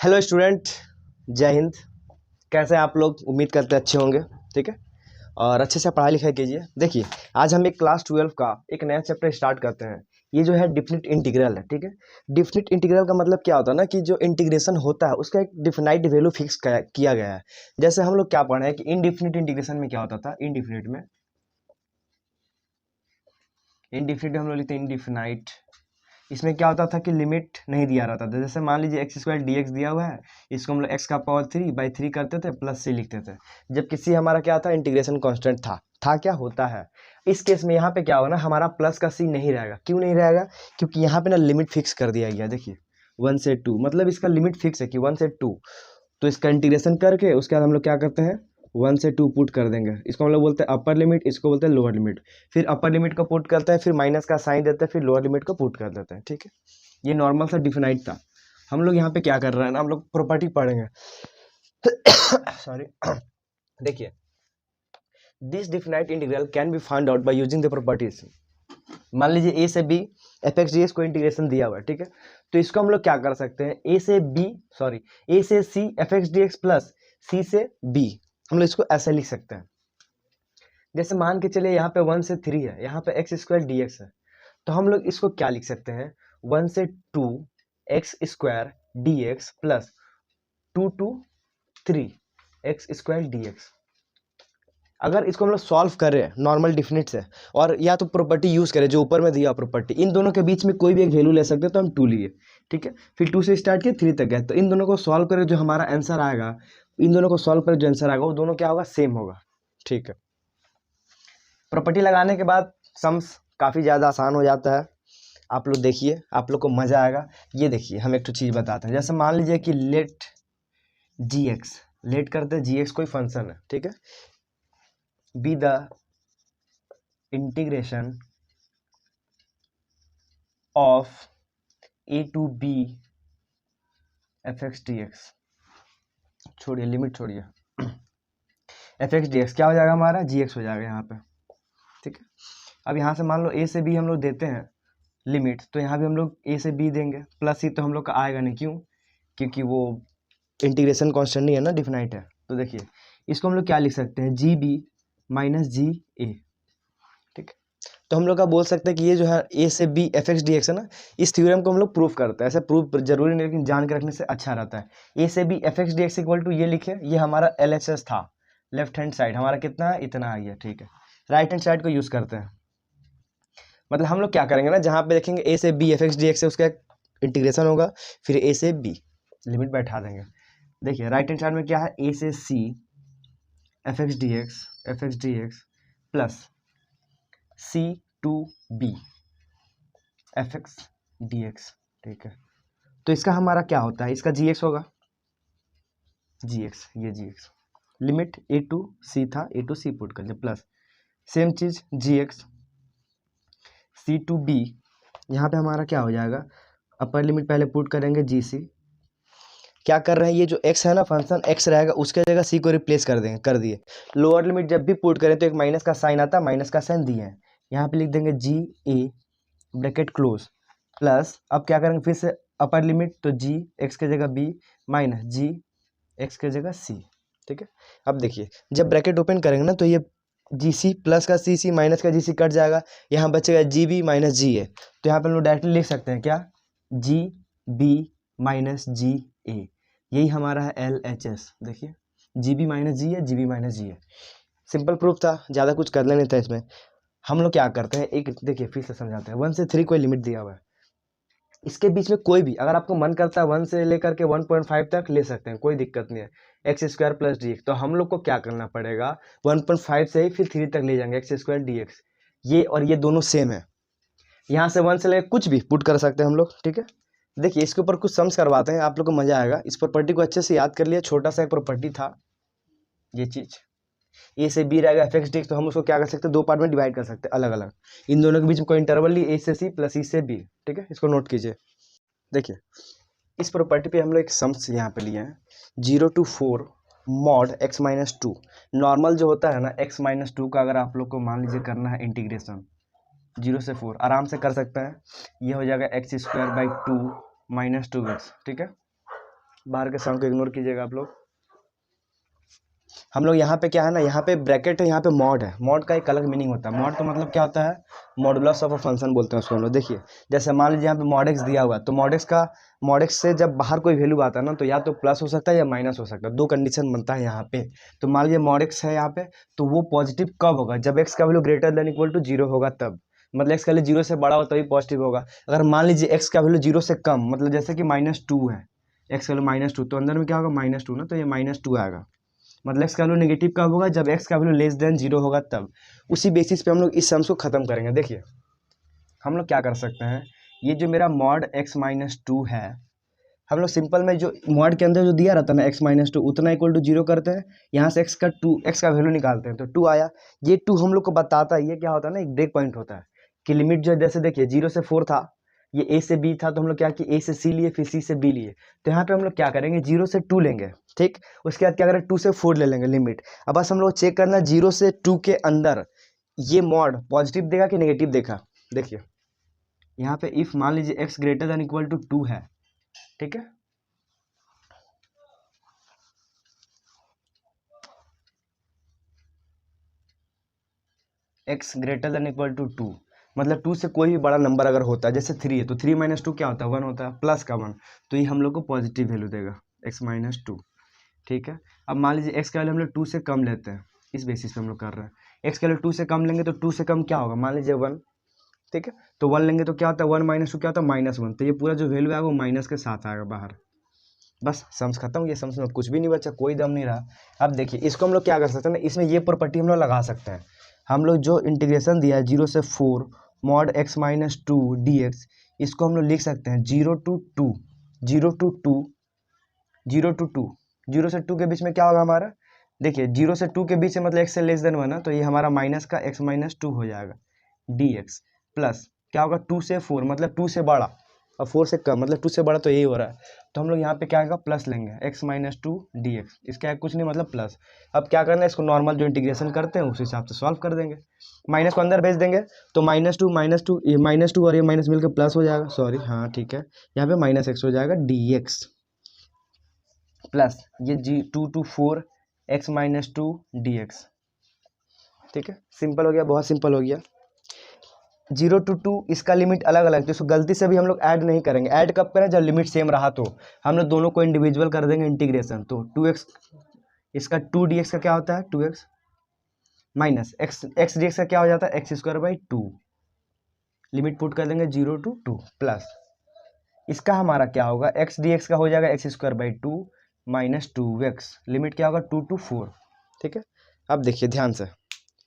Hello student, जय हिंद। कैसे हैं आप लोग? उम्मीद करते हैं अच्छे होंगे। ठीक है, और अच्छे से पढ़ाई लिखाई कीजिए। देखिए, आज हम एक क्लास 12 का एक नया चैप्टर स्टार्ट करते हैं। ये जो है डिफिनिट इंटीग्रल है। ठीक है, डिफिनिट इंटीग्रल का मतलब क्या होता है ना कि जो इंटीग्रेशन होता है उसका एक डिफिनाइट वैल्यू फिक्स किया गया है। जैसे हम लोग क्या पढ़े हैं कि इनडिफिनिट इंटीग्रेशन में क्या होता था। इनडिफिनिट में हम लोग लिखते हैं इनडिफिनाइट। इसमें क्या होता था कि लिमिट नहीं दिया रहता था। जैसे मान लीजिए एक्स स्क्वायर डी एक्स दिया हुआ है, इसको हम लोग एक्स का पावर 3/3 करते थे, प्लस सी लिखते थे। जब किसी हमारा क्या था, इंटीग्रेशन कांस्टेंट था क्या होता है। इस केस में यहाँ पे क्या होगा ना, हमारा प्लस का सी नहीं रहेगा। क्यों नहीं रहेगा? क्योंकि यहाँ पे ना लिमिट फिक्स कर दिया गया। देखिए 1 से 2, मतलब इसका लिमिट फिक्स है कि 1 से 2। तो इसका इंटीग्रेशन करके उसके बाद हम लोग क्या करते हैं, 1 से 2 पुट कर देंगे। इसको हम लोग बोलते हैं अपर लिमिट, इसको बोलते हैं लोअर लिमिट। फिर अपर लिमिट को पुट करते हैं, फिर माइनस का साइन देते हैं, फिर लोअर लिमिट को पुट कर देते हैं। ठीक है, ये नॉर्मल सा डिफिनाइट था। हम लोग यहाँ पे क्या कर रहे हैं ना, हम लोग प्रॉपर्टी पढ़ेंगे। सॉरी। देखिए, this definite integral can be find out by using the properties. मान लीजिए ए से B F x D X को इंटीग्रेशन दिया हुआ है। ठीक है, तो इसको हम लोग क्या कर सकते हैं, ए से C F x D x plus c से बी, हम लोग इसको ऐसे लिख सकते हैं। जैसे मान के चलिए यहाँ पे 1 से 3 है, यहाँ पे एक्स स्क्वायर डी एक्स है, तो हम लोग इसको क्या लिख सकते हैं, 1 से 2 x square D x plus 2 to 3 x square D x. अगर इसको हम लोग सॉल्व करें नॉर्मल डिफिनिट से, और या तो प्रॉपर्टी यूज करें जो ऊपर में दिया प्रॉपर्टी, इन दोनों के बीच में कोई भी एक वैल्यू ले सकते हैं, तो हम 2 लिए। ठीक है, फिर 2 से स्टार्ट किए 3 तक गए, तो इन दोनों को सॉल्व करें, जो हमारा आंसर आएगा, इन दोनों को सॉल्व करें जो आंसर आएगा वो दोनों क्या होगा, सेम होगा। ठीक है, प्रॉपर्टी लगाने के बाद सम्स काफ़ी ज़्यादा आसान हो जाता है। आप लोग देखिए, आप लोग को मज़ा आएगा। ये देखिए, हम एक तो चीज़ बताते हैं। जैसे मान लीजिए कि लेट जी एक्स, लेट करते जी एक्स कोई फंक्शन है। ठीक है, be the integration of A to B F x D X, छोड़िए लिमिट छोड़िए, एफ एक्स डी एक्स क्या हो जाएगा हमारा, जी एक्स हो जाएगा यहाँ पे। ठीक है, अब यहाँ से मान लो ए से बी हम लोग देते हैं लिमिट, तो यहाँ भी हम लोग ए से बी देंगे, प्लस सी तो हम लोग का आएगा नहीं। क्यों? क्योंकि वो इंटीग्रेशन कांस्टेंट नहीं है ना, डिफिनाइट है। तो देखिए, इसको हम लोग क्या लिख सकते हैं, जी बी माइनस जी ए। ठीक है, तो हम लोग का बोल सकते हैं कि ये जो है ए से B F x D X है ना, इस थ्योरम को हम लोग प्रूफ करते हैं। ऐसे प्रूफ जरूरी नहीं, लेकिन जान के रखने से अच्छा रहता है। ए से B F x D x equal to, ये लिखे, ये हमारा एल एच एस था। लेफ्ट हैंड साइड हमारा कितना है, इतना आ गया। ठीक है, राइट हैंड साइड को यूज करते हैं। मतलब हम लोग क्या करेंगे ना, जहाँ पे देखेंगे ए से B F x D X है, उसका इंटीग्रेशन होगा, फिर ए से बी लिमिट बैठा देंगे। देखिए राइट हैंड साइड में क्या है, ए से C F x D x plus C to B F x D X. ठीक है, तो इसका हमारा क्या होता है, इसका जी एक्स होगा, जी एक्स, ये जी एक्स। लिमिट ए टू सी था, ए टू सी पुट कर दिया, प्लस सेम चीज जी एक्स सी टू बी, यहाँ पे हमारा क्या हो जाएगा, अपर लिमिट पहले पुट करेंगे जी सी। क्या कर रहे हैं, ये जो x है ना, फंक्शन x रहेगा, उसके जगह c को रिप्लेस कर देंगे, कर दिए। लोअर लिमिट जब भी पुट करें तो एक माइनस का साइन आता है, माइनस का साइन दिए हैं, यहाँ पे लिख देंगे जी ए ब्रैकेट क्लोज, प्लस अब क्या करेंगे फिर से अपर लिमिट, तो जी एक्स के जगह b माइनस जी एक्स के जगह c। ठीक है, अब देखिए जब ब्रैकेट ओपन करेंगे ना, तो ये जी सी प्लस का सी सी माइनस का जी सी कट जाएगा, यहाँ बचेगा जी बी माइनस जी ए। तो यहाँ पे हम लोग डायरेक्टली लिख सकते हैं क्या, जी बी माइनस जी ए, यही हमारा है एल एच एस। देखिए जी बी माइनस जी है, जी बी माइनस जी है। सिंपल प्रूफ था, ज़्यादा कुछ करना नहीं था इसमें। हम लोग क्या करते हैं, एक देखिए फिर से समझाते हैं। 1 से 3 कोई लिमिट दिया हुआ है, इसके बीच में कोई भी, अगर आपको मन करता है 1 से लेकर के 1.5 तक ले सकते हैं, कोई दिक्कत नहीं है। X square plus D x, तो हम लोग को क्या करना पड़ेगा, 1.5 से ही फिर 3 तक ले जाएंगे, एक्स स्क्वायर डी एक्स। ये और ये दोनों सेम है, यहाँ से 1 से लेकर कुछ भी पुट कर सकते हैं हम लोग। ठीक है, देखिए इसके ऊपर कुछ सम्स करवाते हैं, आप लोग को मजा आएगा। इस प्रॉपर्टी को अच्छे से याद कर लिया, छोटा सा एक प्रॉपर्टी था ये चीज, ए से बी रहेगा एफ एक्स डी एक्स, तो हम उसको क्या कर सकते हैं, दो पार्ट में डिवाइड कर सकते हैं अलग अलग। इन दोनों के बीच में कोई इंटरवल नहीं, ए से सी प्लस ई से बी। ठीक है, इसको नोट कीजिए। देखिए इस प्रॉपर्टी पे हम लोग एक सम्स यहाँ पे लिए हैं, 0 to 4 mod x minus 2। Normal जो होता है ना, एक्स माइनस 2 का अगर आप लोग को मान लीजिए करना है इंटीग्रेशन 0 से 4, आराम से कर सकते हैं। ये हो जाएगा x square by 2 minus 2 x. ठीक है, बाहर के साउंड को इग्नोर कीजिएगा आप लोग। हम लोग यहाँ पे क्या है ना, यहाँ पे ब्रैकेट है, यहाँ पे मॉड है। मॉड का एक अलग मीनिंग होता है। मॉड तो मतलब क्या होता है, मॉडुलस ऑफ अ फंक्शन बोलते हैं उसको हम लोग। देखिए जैसे मान लीजिए यहाँ पे मॉड एक्स दिया हुआ है, तो मॉड एक्स से जब बाहर कोई वैल्यू आता है ना, तो या तो प्लस हो सकता है या माइनस हो सकता है, दो कंडीशन बनता है यहाँ पे। तो मान लीजिए मॉड एक्स है यहाँ पे, तो वो पॉजिटिव कब होगा, जब एक्स का value greater than equal to 0 होगा तब। मतलब एक्स का वैल्यू 0 से बड़ा हो तभी पॉजिटिव होगा। अगर मान लीजिए एक्स का वैल्यू 0 से कम, मतलब जैसे कि -2 है, एक्स का वैल्यू -2, तो अंदर में क्या होगा, -2 ना, तो ये -2 आएगा। मतलब एक्स का वैल्यू नेगेटिव कब होगा, जब एक्स का वैल्यू लेस देन 0 होगा तब। उसी बेसिस पे हम लोग इस सम्स को खत्म करेंगे। देखिए हम लोग क्या कर सकते हैं, ये जो मेरा मॉड x-2 है, हम लोग सिंपल में जो मॉड के अंदर जो दिया रहता है ना x-2 उतना इक्वल टू 0 करते हैं, यहाँ से एक्स का वैल्यू निकालते हैं तो 2 आया। ये 2 हम लोग को बताता है, ये क्या होता है ना, एक ब्रेक पॉइंट होता है कि लिमिट जो जैसे देखिए 0 से 4 था, ये a से b था, तो हम लोग क्या किए, a से c लिए, फिर c से b लिए। तो यहाँ पे हम लोग क्या करेंगे, 0 से 2 लेंगे, ठीक। उसके बाद क्या करें, 2 से 4 ले लेंगे लिमिट। अब बस हम लोग चेक करना 0 से 2 के अंदर ये मॉड पॉजिटिव देगा कि नेगेटिव देगा। देखिए यहाँ पे इफ मान लीजिए x greater than equal to 2 है, ठीक है, x greater than equal to 2, मतलब 2 से कोई भी बड़ा नंबर अगर होता है, जैसे 3 है, तो 3 - 2 क्या होता है, 1 होता है, प्लस का 1, तो ये हम लोग को पॉजिटिव वैल्यू देगा x-2, ठीक है। अब मान लीजिए x का वैल्यू हम लोग 2 से कम लेते हैं, इस बेसिस पे हम लोग कर रहे हैं। x का वैल्यू 2 से कम लेंगे तो 2 से कम क्या होगा, मान लीजिए 1, ठीक है। तो 1 लेंगे तो क्या होता है, 1 - 2 क्या होता है, -1, तो ये पूरा जो वैल्यू है वो माइनस के साथ आएगा बाहर। बस सम्स खत्म, ये सम्स में कुछ भी नहीं बचा, कोई दम नहीं रहा। अब देखिए इसको हम लोग क्या कर सकते हैं ना, इसमें ये प्रॉपर्टी हम लोग लगा सकते हैं। हम लोग जो इंटीग्रेशन दिया है 0 से 4 मॉड x-2 dx, इसको हम लोग लिख सकते हैं 0 to 2, 0 to 2, 0 to 2, 0 से 2 के बीच में क्या होगा हमारा, देखिए 0 से 2 के बीच में मतलब x से लेस देन 1 है, तो ये हमारा माइनस का x-2 हो जाएगा dx, प्लस क्या होगा 2 से 4 मतलब 2 से बड़ा, और 4 से कम मतलब 2 से बड़ा, तो यही हो रहा है। तो हम लोग यहाँ पे क्या आएगा, प्लस लेंगे x-2 dx, इसका कुछ नहीं मतलब प्लस। अब क्या करना है, इसको नॉर्मल जो इंटीग्रेशन करते हैं उस हिसाब से सॉल्व कर देंगे, माइनस को अंदर भेज देंगे, तो -2 ये -2 और ये माइनस मिलकर प्लस हो जाएगा, सॉरी हाँ ठीक है, यहाँ पे -x हो जाएगा dx, प्लस ये 2 to 4 x-2 dx, ठीक है। सिंपल हो गया, बहुत सिंपल हो गया। 0 to 2 इसका लिमिट अलग अलग, तो इसको गलती से भी हम लोग ऐड नहीं करेंगे। ऐड कब करें, जब लिमिट सेम रहा, तो हम लोग दोनों को इंडिविजुअल कर देंगे इंटीग्रेशन। तो 2x इसका 2 dx का क्या होता है, 2x माइनस x dx का क्या हो जाता है, x²/2, लिमिट पुट कर देंगे 0 to 2, प्लस इसका हमारा क्या होगा, x dx का हो जाएगा x²/2 माइनस 2x, लिमिट क्या होगा 2 to 4, ठीक है। अब देखिए ध्यान से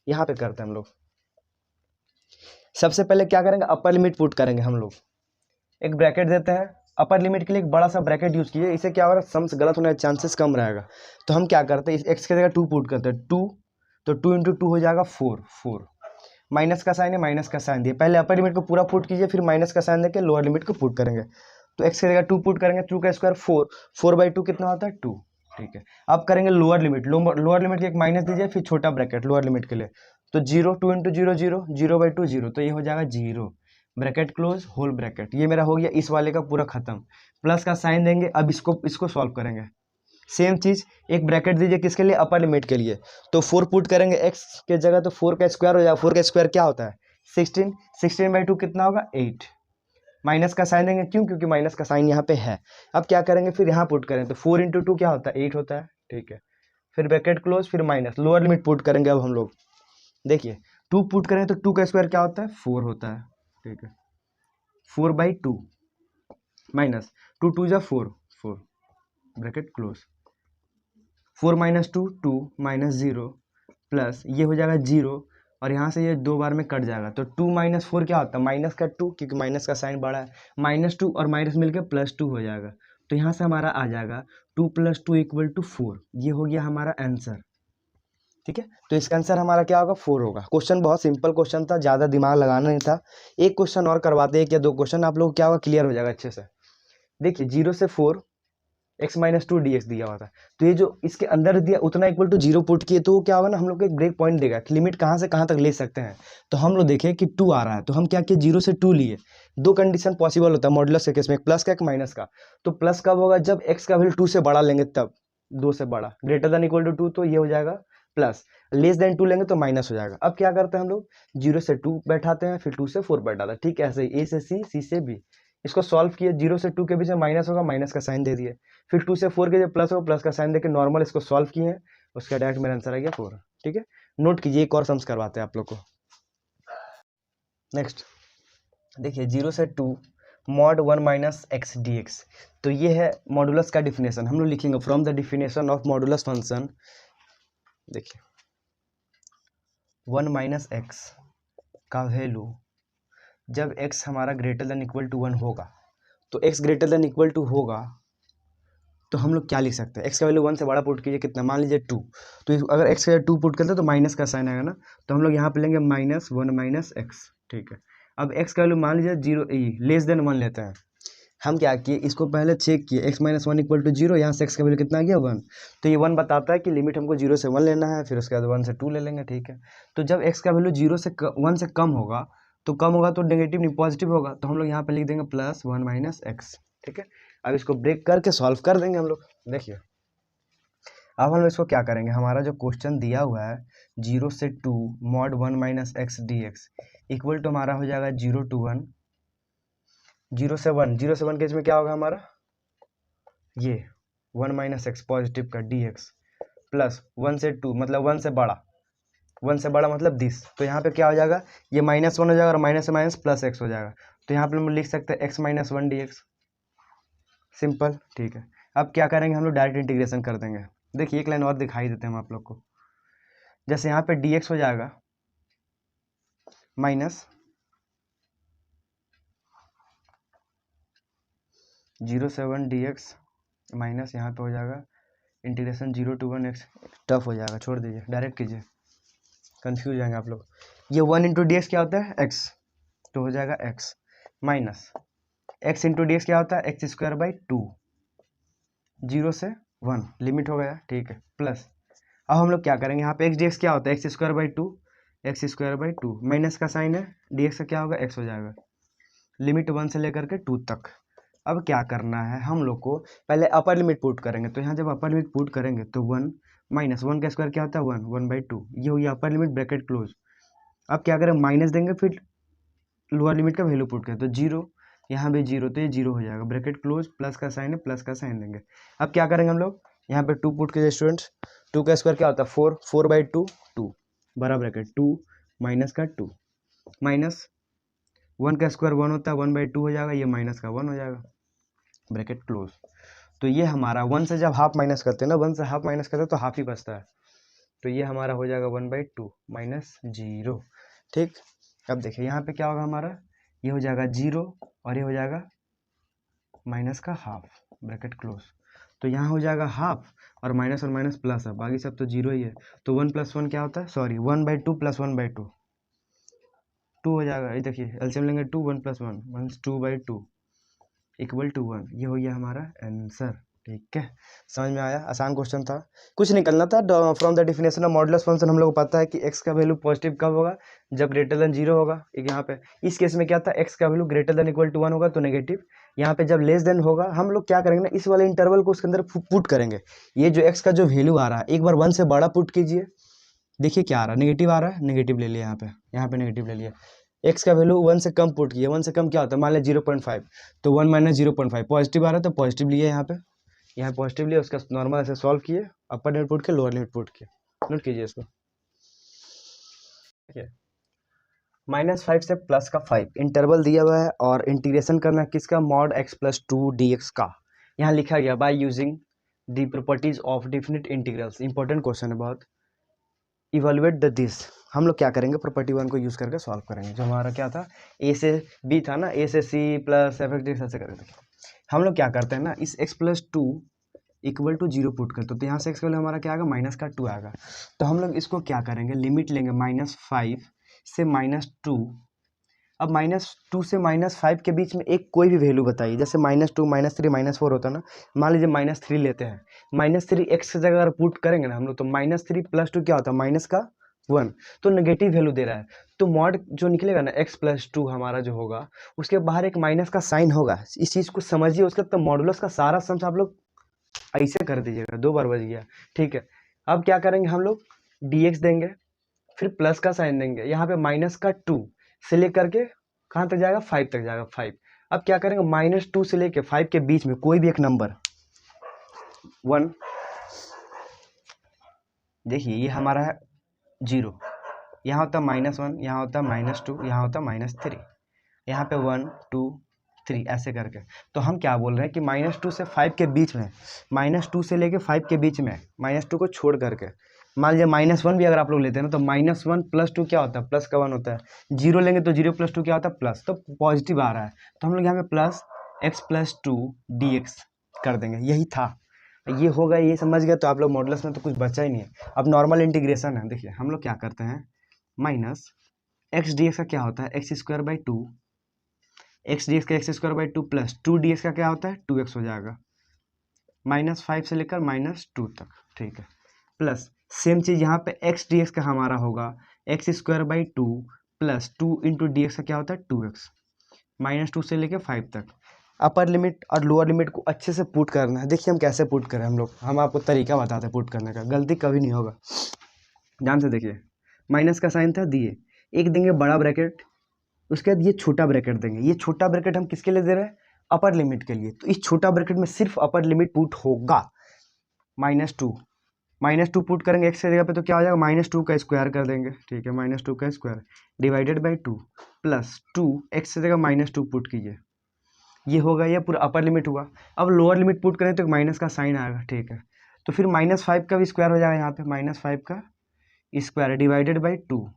यहाँ पे करते हैं हम लोग, सबसे पहले क्या करेंगे, अपर लिमिट पुट करेंगे हम लोग, एक ब्रैकेट देते हैं, अपर लिमिट के लिए एक बड़ा सा ब्रैकेट यूज कीजिए, इससे क्या होगा, सम्स गलत होने के चांसेस कम रहेगा। तो हम क्या करते हैं, इस x की जगह 2 पुट करते हैं, 2, तो 2 × 2 हो जाएगा 4, माइनस का साइन है, माइनस का साइन दिए, पहले अपर लिमिट को पूरा पुट कीजिए, फिर माइनस का साइन देके लोअर लिमिट को पुट करेंगे। तो x की जगह 2 पुट करेंगे, 2 का स्क्वायर 4, 4/2 कितना होता है 2, ठीक है। अब करेंगे लोअर लिमिट, लोअर लिमिट के एक माइनस दीजिए, फिर छोटा ब्रैकेट लोअर लिमिट के लिए, तो 0, 2 × 0 0, 0/2 0, तो ये हो जाएगा 0, ब्रैकेट क्लोज होल ब्रैकेट। ये मेरा हो गया इस वाले का पूरा खत्म, प्लस का साइन देंगे। अब इसको सॉल्व करेंगे, सेम चीज एक ब्रैकेट दीजिए, किसके लिए, अपर लिमिट के लिए, तो 4 पुट करेंगे x के जगह, तो 4 का स्क्वायर हो जाएगा, 4 का स्क्वायर क्या होता है 16, 16/2 कितना होगा 8, माइनस का साइन देंगे, क्यों, क्योंकि माइनस का साइन यहाँ पे है। अब क्या करेंगे, फिर यहाँ पुट करें, तो 4 × 2 क्या होता है 8 होता है, ठीक है। फिर ब्रैकेट क्लोज, फिर माइनस, लोअर लिमिट पुट करेंगे। अब हम लोग देखिए 2 पुट करें तो 2 का स्क्वायर क्या होता है 4 होता है, ठीक है, 4/2 माइनस 2 2 जा 4, ब्रैकेट क्लोज, 4 - 2 2 -0, प्लस ये हो जाएगा 0, और यहाँ से ये 2 बार में कट जाएगा, तो 2 - 4 क्या होता है माइनस का 2, क्योंकि माइनस का साइन बड़ा है, -2 और माइनस मिलकर +2 हो जाएगा। तो यहाँ से हमारा आ जाएगा 2 + 2 = 4, ये हो गया हमारा आंसर, ठीक है। तो इसका आंसर हमारा क्या होगा 4 होगा। क्वेश्चन बहुत सिंपल क्वेश्चन था, ज़्यादा दिमाग लगाना नहीं था। एक क्वेश्चन और करवाते, 1 या 2 क्वेश्चन, आप लोग क्या होगा क्लियर हो जाएगा अच्छे से। देखिए 0 से 4 x minus two D x दिया हुआ था, तो ये जो इसके अंदर दिया उतना इक्वल टू 0 पुट किए तो क्या होगा ना, हम लोग को एक ब्रेक पॉइंट देगा कि लिमिट कहाँ से कहाँ तक ले सकते हैं। तो हम लोग देखें कि 2 आ रहा है, तो हम क्या किए 0 से 2 लिए। दो कंडीशन पॉसिबल होता है मॉडुलस के केस में, एक प्लस का एक माइनस का। तो प्लस कब होगा, जब x का वैल्यू 2 से बड़ा लेंगे, तब 2 से बड़ा ग्रेटर देन इक्वल टू 2 तो ये हो जाएगा प्लस, लेस देन 2 लेंगे तो माइनस हो जाएगा। अब क्या करते हैं हम लोग 0 से 2 बैठाते हैं, फिर 2 से 4 बैठाते हैं, ठीक है। ऐसे ही a से c, c से b, इसको सॉल्व किए, 0 से 2 के बीच में माइनस होगा, माइनस का साइन दे दिए, फिर 2 से 4 के जो प्लस होगा, प्लस का साइन देके नॉर्मल इसको सॉल्व किए हैं, उसका डायरेक्ट मेरा आंसर आ गया 4। ठीक है, नोट कीजिए, एक और सम्स करवाते हैं आप लोग को। नेक्स्ट देखिए 0 से 2 mod 1 minus x D x, तो ये है मॉडुलस का डिफिनेशन। हम लोग लिखेंगे from the definition of modulus function. देखिए 1 माइनस एक्स का वैल्यू जब x हमारा ग्रेटर देन इक्वल टू 1 होगा, तो x greater than equal to होगा तो हम लोग क्या लिख सकते हैं, x का वैल्यू 1 से बड़ा पुट कीजिए, कितना, मान लीजिए 2, तो अगर x का 2 पुट करते हैं तो माइनस का साइन आएगा ना, तो हम लोग यहाँ पे लेंगे माइनस 1 माइनस एक्स। ठीक है, अब x का वैल्यू मान लीजिए 0 लेस देन 1 लेते हैं। हम क्या किए, इसको पहले चेक किए, x माइनस 1 इक्वल टू 0, यहाँ से x का वैल्यू कितना आ गया 1, तो ये 1 बताता है कि लिमिट हमको 0 से 1 लेना है, फिर उसके बाद 1 से 2 ले लेंगे। ठीक है, तो जब x का वैल्यू 0 से 1 से कम होगा, तो कम होगा तो नेगेटिव नहीं पॉजिटिव होगा, तो हम लोग यहाँ पे लिख देंगे प्लस 1 माइनस एक्स। ठीक है, अब इसको ब्रेक करके सॉल्व कर देंगे हम लोग। देखिए अब हम लोग इसको क्या करेंगे, हमारा जो क्वेश्चन दिया हुआ है 0 से 2 mod 1 minus x D x equal to हमारा हो जाएगा 0 to 1, 0 से 1, 0 से 1 के बीच में क्या होगा हमारा, ये 1 माइनस एक्स पॉजिटिव का डी एक्स, प्लस 1 से 2 मतलब 1 से बड़ा, 1 से बड़ा मतलब दिस, तो यहाँ पे क्या हो जाएगा, ये -1 हो जाएगा और माइनस से माइनस प्लस एक्स हो जाएगा, तो यहाँ पे हम लिख सकते हैं x minus 1 D x, simple. ठीक है, अब क्या करेंगे हम लोग डायरेक्ट इंटीग्रेशन कर देंगे। देखिए एक लाइन और दिखाई देते हैं हम आप लोग को, जैसे यहाँ पे dx हो जाएगा माइनस 0 से 1 dx माइनस यहाँ पे हो जाएगा इंटीग्रेशन 0 to 1 x, टफ हो जाएगा, छोड़ दीजिए, डायरेक्ट कीजिए, कंफ्यूज जाएंगे आप लोग। ये 1 इंटू डी एक्स क्या होता है x, तो हो जाएगा x minus x into D X क्या होता है एक्स स्क्वायर बाई 2, 0 से 1 लिमिट हो गया। ठीक है, प्लस अब हम लोग क्या करेंगे, यहाँ पे एक्स डी एक्स क्या होता है x square by 2, x square by 2 minus का साइन है, डी एक्स का क्या होगा x हो जाएगा, लिमिट 1 से लेकर के 2 तक। अब क्या करना है हम लोग को, पहले अपर लिमिट पुट करेंगे, तो यहाँ जब अपर लिमिट पुट करेंगे तो 1 माइनस 1 का स्क्वायर क्या होता है 1, 1/2, ये हुई अपर लिमिट ब्रैकेट क्लोज। अब क्या करें, माइनस देंगे, फिर लोअर लिमिट का वैल्यू पुट करें, तो 0, यहाँ भी 0, तो ये 0 हो जाएगा, ब्रैकेट क्लोज, प्लस का साइन है, प्लस का साइन देंगे। अब क्या करेंगे हम लोग, यहाँ पे 2 पुट कीजिए स्टूडेंट्स, 2 का स्क्वायर क्या होता है 4, 4/2, 2 बड़ा ब्रैकेट 2 माइनस का 2 माइनस 1 का स्क्वायर 1 होता है, 1/2 हो जाएगा, ये माइनस का 1 हो जाएगा, ब्रैकेट क्लोज। तो ये हमारा 1 से जब हाफ माइनस करते हैं ना, 1 से हाफ माइनस करते हैं तो हाफ ही बचता है, तो ये हमारा हो जाएगा 1/2 माइनस 0। ठीक, अब देखिए यहाँ पे क्या होगा हमारा, ये हो जाएगा 0 और ये हो जाएगा माइनस का हाफ, ब्रैकेट क्लोज, तो यहाँ हो जाएगा हाफ और माइनस प्लस है, बाकी सब तो 0 ही है, तो 1 + 1 क्या होता है, सॉरी 1/2 + 1/2 2 हो जाएगा। ये देखिए एलसीएम लेंगे 2, 1 + 1 मीन्स 2/2 इक्वल टू 1, ये हो गया हमारा आंसर। ठीक है, समझ में आया, आसान क्वेश्चन था, कुछ निकलना था from the definition of modulus function. हम लोग को पता है कि x का वैल्यू पॉजिटिव कब होगा, जब ग्रेटर देन 0 होगा। एक यहाँ पे इस केस में क्या था, x का value greater than equal to 1 होगा तो नेगेटिव, यहाँ पे जब लेस देन होगा हम लोग क्या करेंगे ना, इस वाले इंटरवल को उसके अंदर पुट करेंगे। ये जो x का जो वैल्यू आ रहा है, एक बार 1 से बड़ा पुट कीजिए, देखिए क्या आ रहा है, नेगेटिव आ रहा है, नेगेटिव ले लिया यहाँ पे नेगेटिव ले लिया। x का वैल्यू 1 से कम पुट किया, 1 से कम क्या होता है, मान लिया 0.5, तो 1 माइनस 0.5 पॉजिटिव आ रहा है, तो पॉजिटिव लिए यहाँ पॉजिटिव लिया, उसका नॉर्मल ऐसे सॉल्व किए, अपर लिमिट पुट किया, लोअर लिमिट पुट किया, नोट कीजिए इसको। -5 से प्लस का 5 इंटरवल दिया हुआ है और इंटीग्रेशन करना है किसका, मॉड x + 2 dx का। यहाँ लिखा गया bye using the properties of definite integrals, important question है बहुत। इवेलुएट द दिस, हम लोग क्या करेंगे, प्रॉपर्टी 1 को यूज़ करके सॉल्व करेंगे। जो हमारा क्या था, a से b था ना, a से c प्लस f(x) ऐसे करेंगे। हम लोग क्या करते हैं ना, इस x + 2 इक्वल टू 0 पुट करते, तो यहाँ से x का वैल्यू हमारा क्या आएगा, माइनस का 2 आएगा। तो हम लोग इसको क्या करेंगे, लिमिट लेंगे -5 से -2 अब -2 से -5 के बीच में एक कोई भी वैल्यू बताइए, जैसे -2 -3 -4 होता है ना, मान लीजिए -3 लेते हैं, -3 x की जगह अगर पुट करेंगे ना हम लोग, तो -3 + 2 क्या होता है, -1, तो नेगेटिव वैल्यू दे रहा है, तो मॉड जो निकलेगा ना x + 2 हमारा जो होगा, उसके बाहर एक माइनस का साइन होगा, इस चीज़ को समझिए, उसका तो मॉडुलस का सारा सम्स आप लोग ऐसे कर दीजिएगा, 2 बार बज गया, ठीक है। अब क्या करेंगे हम लोग, dx देंगे, फिर प्लस का साइन देंगे, यहाँ पे -2 से लेकर के कहाँ तक जाएगा, 5 तक जाएगा, 5। अब क्या करेंगे, -2 से लेके 5 के बीच में कोई भी एक नंबर 1, देखिए ये हमारा है 0, यहाँ होता है -1, यहाँ होता है -2, यहाँ होता है -3, यहाँ पे 1 2 3 ऐसे करके। तो हम क्या बोल रहे हैं कि -2 से 5 के बीच में, -2 से लेके 5 के बीच में, -2 को छोड़ करके, मान लीजिए -1 भी अगर आप लोग लेते हैं ना, तो -1 + 2 क्या होता है, प्लस का 1 होता है, 0 लेंगे तो 0 + 2 क्या होता है, प्लस, तो पॉजिटिव आ रहा है, तो हम लोग यहाँ पे प्लस x + 2 dx कर देंगे, यही था, ये होगा, ये समझ गया, तो आप लोग मॉडुलस में तो कुछ बचा ही नहीं है। अब नॉर्मल इंटीग्रेशन है, देखिए हम लोग क्या करते हैं, माइनस x dx का क्या होता है, x² / 2, x dx का x² / 2 प्लस 2 dx का क्या होता है, 2x हो जाएगा, -5 से लेकर -2 तक, ठीक है, प्लस सेम चीज़ यहाँ पे x dx का हमारा होगा x² / 2 प्लस 2 × dx का क्या होता है, 2x, -2 से लेकर 5 तक। अपर लिमिट और लोअर लिमिट को अच्छे से पुट करना है, देखिए हम कैसे पुट करें, हम आपको तरीका बताते हैं पुट करने का, गलती कभी नहीं होगा, ध्यान से देखिए, माइनस का साइन था, दिए, एक देंगे बड़ा ब्रैकेट, उसके बाद ये छोटा ब्रैकेट देंगे, ये छोटा ब्रैकेट हम किसके लिए दे रहे हैं, अपर लिमिट के लिए, तो इस छोटा ब्रैकेट में सिर्फ अपर लिमिट पुट होगा, -2 पुट करेंगे x की जगह पे, तो क्या हो जाएगा, -2 का स्क्वायर कर देंगे, ठीक है, -2 का स्क्वायर /2 प्लस 2 x की जगह -2 पुट कीजिए, ये होगा, ये पूरा अपर लिमिट हुआ। अब लोअर लिमिट पुट करें तो माइनस का साइन आएगा, ठीक है, तो फिर -5 का भी स्क्वायर हो जाएगा, यहाँ पे -5 का स्क्वायर /2,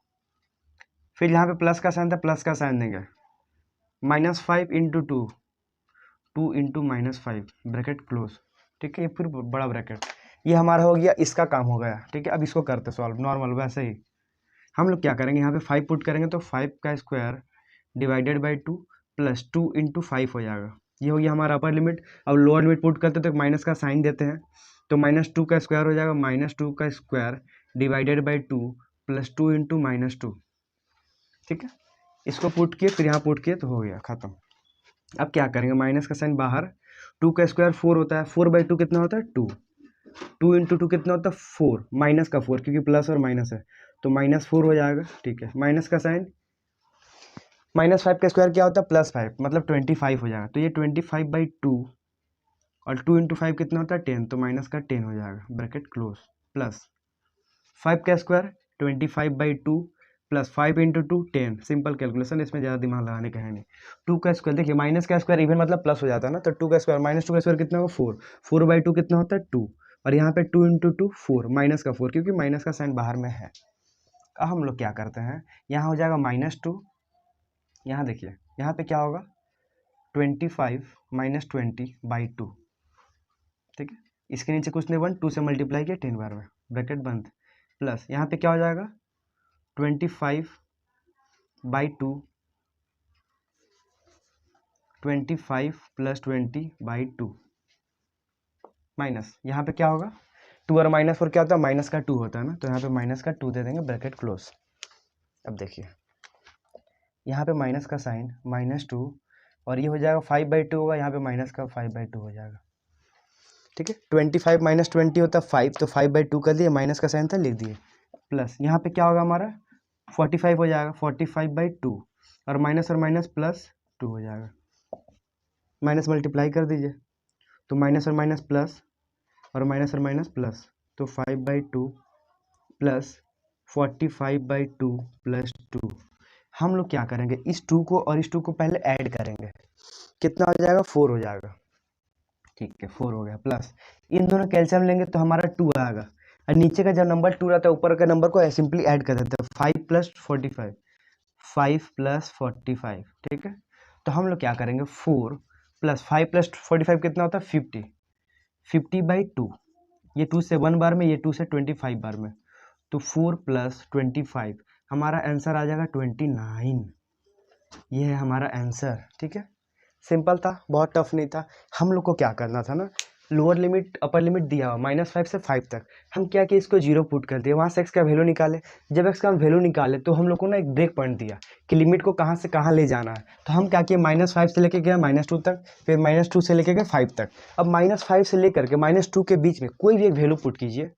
फिर यहाँ पे प्लस का साइन था, प्लस का साइन देंगे, -5 × 2, 2 × -5 ब्रैकेट क्लोज, ठीक है, ये फिर बड़ा ब्रैकेट, ये हमारा हो गया, इसका काम हो गया, ठीक है। अब इसको करते सॉल्व नॉर्मल वैसे ही, हम लोग क्या करेंगे, यहाँ पे 5 पुट करेंगे, तो 5 का स्क्वायर /2 प्लस 2 × 5 हो जाएगा, ये हो गया हमारा अपर लिमिट। अब लोअर लिमिट पुट करते तो माइनस का साइन देते हैं, तो -2 का स्क्वायर हो जाएगा, -2 का स्क्वायर /2 प्लस 2 × -2, ठीक है, इसको पुट किए, फिर यहाँ पुट किए, तो हो गया खत्म। अब क्या करेंगे, माइनस का साइन बाहर, 2 का स्क्वायर 4 होता है, 4/2 कितना होता है, 2, 2 × 2 कितना होता है, 4, माइनस का 4, क्योंकि प्लस और माइनस है, तो -4 हो जाएगा, ठीक है, माइनस का साइन, -5 का स्क्वायर क्या होता है, +5, मतलब 25 हो जाएगा, तो ये 25/2 और 2 × 5 कितना होता है, 10, तो माइनस का 10 हो जाएगा, ब्रैकेट क्लोज, प्लस 5 का स्क्वायर 25/2 प्लस 5 × 2 10, सिंपल कैलकुलेशन, इसमें ज़्यादा दिमाग लगाने का है नहीं। 2 का स्क्वायर, देखिए माइनस का स्क्वायर इवन मतलब प्लस हो जाता है ना, तो 2 का स्क्वायर -2 का स्क्वायर कितना होगा, 4, 4/2 कितना होता है, 2, और यहाँ पे 2 × 2 4, माइनस का 4, क्योंकि माइनस का साइन बाहर में है। अब हम लोग क्या करते हैं, यहाँ हो जाएगा -2, यहाँ देखिए, यहाँ पे क्या होगा, 25 - 20/2, ठीक है, इसके नीचे कुछ नहीं, 1 2 से मल्टीप्लाई किया 10 बार में, ब्रैकेट बंद, प्लस यहाँ पे क्या हो जाएगा, 25/2, 25 + 20/2 माइनस, यहाँ पे क्या होगा, 2 और -4 क्या होता है, माइनस का 2 होता है ना, तो यहाँ पे माइनस का 2 दे देंगे, ब्रैकेट क्लोज। अब देखिए यहाँ पे माइनस का साइन -2, और ये हो जाएगा 5/2 होगा, यहाँ पे माइनस का 5/2 हो जाएगा, ठीक है, 25 - 20 होता है 5, तो 5/2 कर दिए, माइनस का साइन था लिख दिए, प्लस यहाँ पे क्या होगा हमारा 45 हो जाएगा, 45/2, और माइनस प्लस 2 हो जाएगा, माइनस मल्टीप्लाई कर दीजिए, तो माइनस और माइनस प्लस, और माइनस प्लस, तो 5/2 प्लस 45/2 प्लस 2, हम लोग क्या करेंगे, इस 2 को और इस 2 को पहले ऐड करेंगे, कितना हो जाएगा, 4 हो जाएगा, ठीक है, 4 हो गया, प्लस इन दोनों कैल्शियम लेंगे तो हमारा 2 आएगा, और नीचे का जब नंबर 2 रहता है ऊपर के नंबर को सिंपली ऐड कर देते हैं, 5 + 45, 5 + 45, ठीक है, तो हम लोग क्या करेंगे, 4 + 5 + 45 कितना होता है, 50, 50/2, ये 2 से 1 बार में, ये 2 से 25 बार में, तो 4 + 25, हमारा आंसर आ जाएगा 29, ये है हमारा आंसर। ठीक है, सिंपल था, बहुत टफ नहीं था। हम लोग को क्या करना था ना, लोअर लिमिट अपर लिमिट दिया हुआ -5 से 5 तक, हम क्या कि इसको 0 पुट कर दिए, वहाँ से x का वैल्यू निकाले। जब x का वैल्यू निकाले तो हम लोग को ना एक ब्रेक पॉइंट दिया कि लिमिट को कहाँ से कहाँ ले जाना है। तो हम क्या किए, -5 से लेके गए -2 तक, फिर -2 से लेके गए 5 तक। अब -5 से लेकर के -2 के बीच में कोई भी एक वैल्यू पुट कीजिए,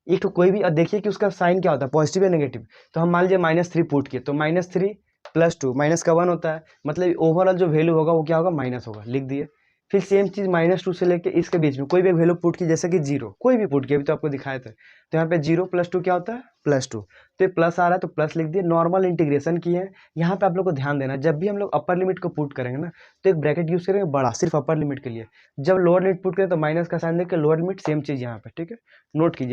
एक तो कोई भी, और देखिए कि उसका साइन क्या होता है, पॉजिटिव या नेगेटिव। तो हम मान लीजिए -3 पुट किए, तो -3 + 2, माइनस का 1 होता है, मतलब ओवरऑल जो वैल्यू होगा वो क्या होगा, माइनस होगा, लिख दिए। फिर सेम चीज़ -2 से लेके इसके बीच में कोई भी वैल्यू पुट की, जैसे कि 0, कोई भी पुट किया, अभी तो आपको दिखाए थे। तो यहाँ पे 0 + 2 क्या होता है, +2। तो ये प्लस आ रहा है तो प्लस लिख दिए, नॉर्मल इंटीग्रेशन की है। यहाँ पे आप लोग को ध्यान देना, जब भी हम लोग अपर लिमिट को पुट करेंगे ना, तो एक ब्रैकेट यूज करेंगे बड़ा, सिर्फ अपर लिमिट के लिए। जब लोअर लिमिट पुट करें तो माइनस का साइन देकर लोअर लिमिट, सेम चीज़ यहाँ पे। ठीक है, नोट कीजिए।